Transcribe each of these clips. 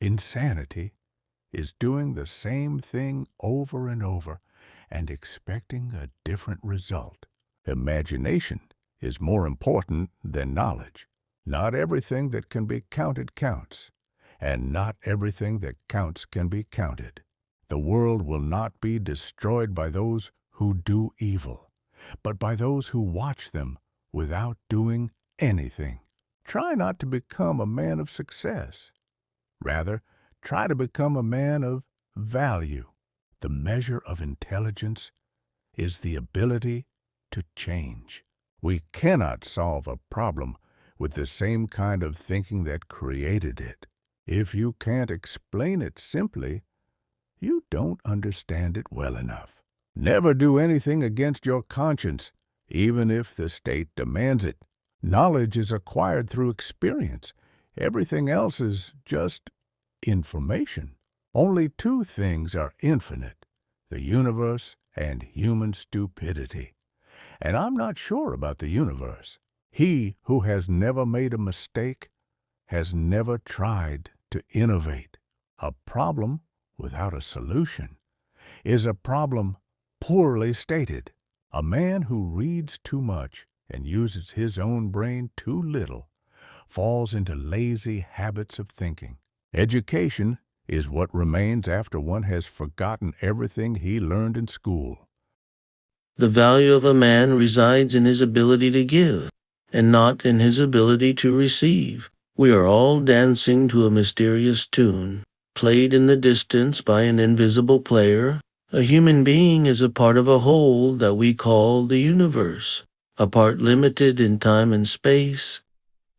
Insanity is doing the same thing over and over and expecting a different result. Imagination is more important than knowledge. Not everything that can be counted counts, and not everything that counts can be counted. The world will not be destroyed by those who do evil, but by those who watch them without doing anything. Try not to become a man of success. Rather, try to become a man of value. The measure of intelligence is the ability to change. We cannot solve a problem with the same kind of thinking that created it. If you can't explain it simply, you don't understand it well enough. Never do anything against your conscience, even if the state demands it. Knowledge is acquired through experience. Everything else is just information. Only two things are infinite: the universe and human stupidity. And I'm not sure about the universe. He who has never made a mistake has never tried to innovate. A problem without a solution is a problem poorly stated. A man who reads too much and uses his own brain too little falls into lazy habits of thinking. Education is what remains after one has forgotten everything he learned in school. The value of a man resides in his ability to give, and not in his ability to receive. We are all dancing to a mysterious tune, played in the distance by an invisible player. A human being is a part of a whole that we call the universe, a part limited in time and space.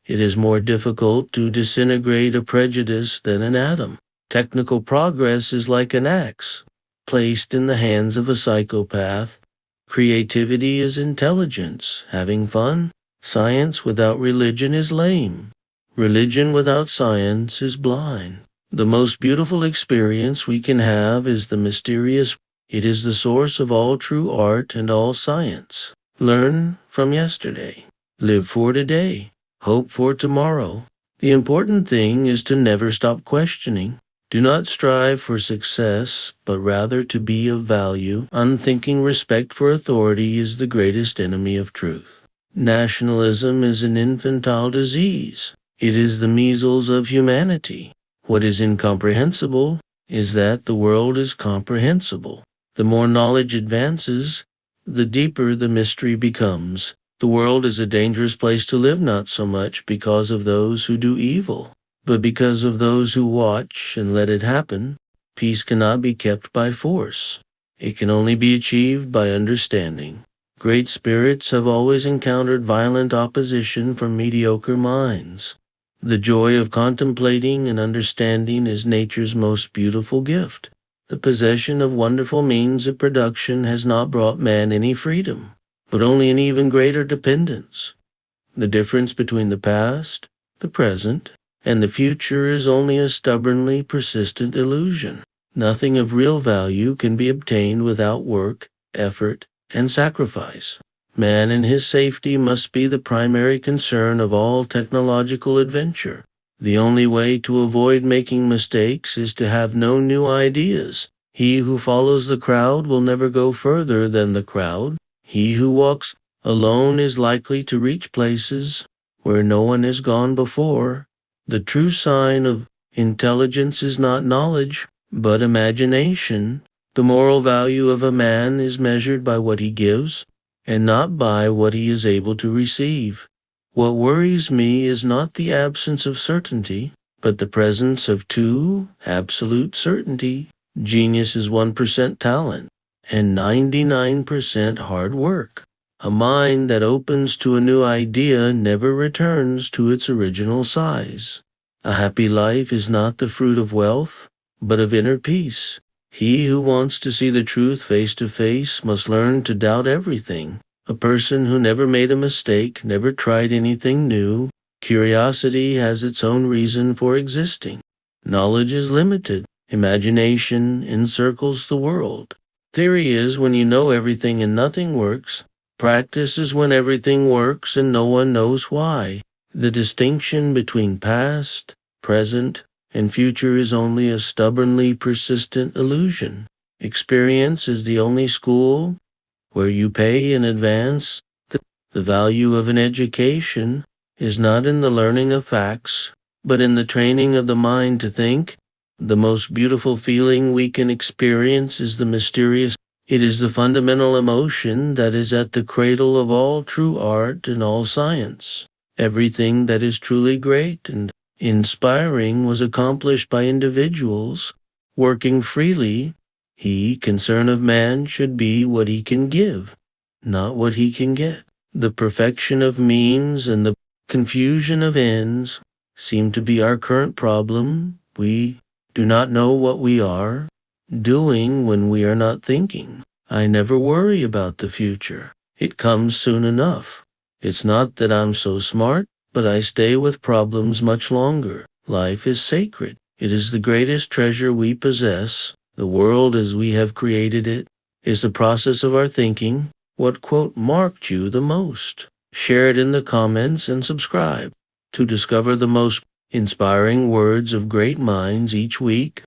It is more difficult to disintegrate a prejudice than an atom. Technical progress is like an axe, placed in the hands of a psychopath. Creativity is intelligence, having fun. Science without religion is lame. Religion without science is blind. The most beautiful experience we can have is the mysterious. It is the source of all true art and all science. Learn from yesterday. Live for today. Hope for tomorrow. The important thing is to never stop questioning. Do not strive for success, but rather to be of value. Unthinking respect for authority is the greatest enemy of truth. Nationalism is an infantile disease. It is the measles of humanity. What is incomprehensible is that the world is comprehensible. The more knowledge advances, the deeper the mystery becomes. The world is a dangerous place to live, not so much because of those who do evil, but because of those who watch and let it happen. Peace cannot be kept by force. It can only be achieved by understanding. Great spirits have always encountered violent opposition from mediocre minds. The joy of contemplating and understanding is nature's most beautiful gift. The possession of wonderful means of production has not brought man any freedom, but only an even greater dependence. The difference between the past, the present, and the future is only a stubbornly persistent illusion. Nothing of real value can be obtained without work, effort, and sacrifice. Man and his safety must be the primary concern of all technological adventure. The only way to avoid making mistakes is to have no new ideas. He who follows the crowd will never go further than the crowd. He who walks alone is likely to reach places where no one has gone before. The true sign of intelligence is not knowledge, but imagination. The moral value of a man is measured by what he gives, and not by what he is able to receive. What worries me is not the absence of certainty, but the presence of absolute certainty. Genius is 1% talent, and 99% hard work. A mind that opens to a new idea never returns to its original size. A happy life is not the fruit of wealth, but of inner peace. He who wants to see the truth face to face must learn to doubt everything. A person who never made a mistake, never tried anything new. Curiosity has its own reason for existing. Knowledge is limited. Imagination encircles the world. Theory is when you know everything and nothing works. Practice is when everything works and no one knows why. The distinction between past, present, and future is only a stubbornly persistent illusion. Experience is the only school where you pay in advance. The value of an education is not in the learning of facts, but in the training of the mind to think. The most beautiful feeling we can experience is the mysterious. It is the fundamental emotion that is at the cradle of all true art and all science. Everything that is truly great and inspiring was accomplished by individuals working freely. Concern of man should be what he can give, not what he can get. The perfection of means and the confusion of ends seem to be our current problem. We do not know what we are doing when we are not thinking. I never worry about the future. It comes soon enough. It's not that I'm so smart, but I stay with problems much longer. Life is sacred. It is the greatest treasure we possess. The world as we have created it is the process of our thinking. What quote marked you the most? Share it in the comments and subscribe to discover the most inspiring words of great minds each week.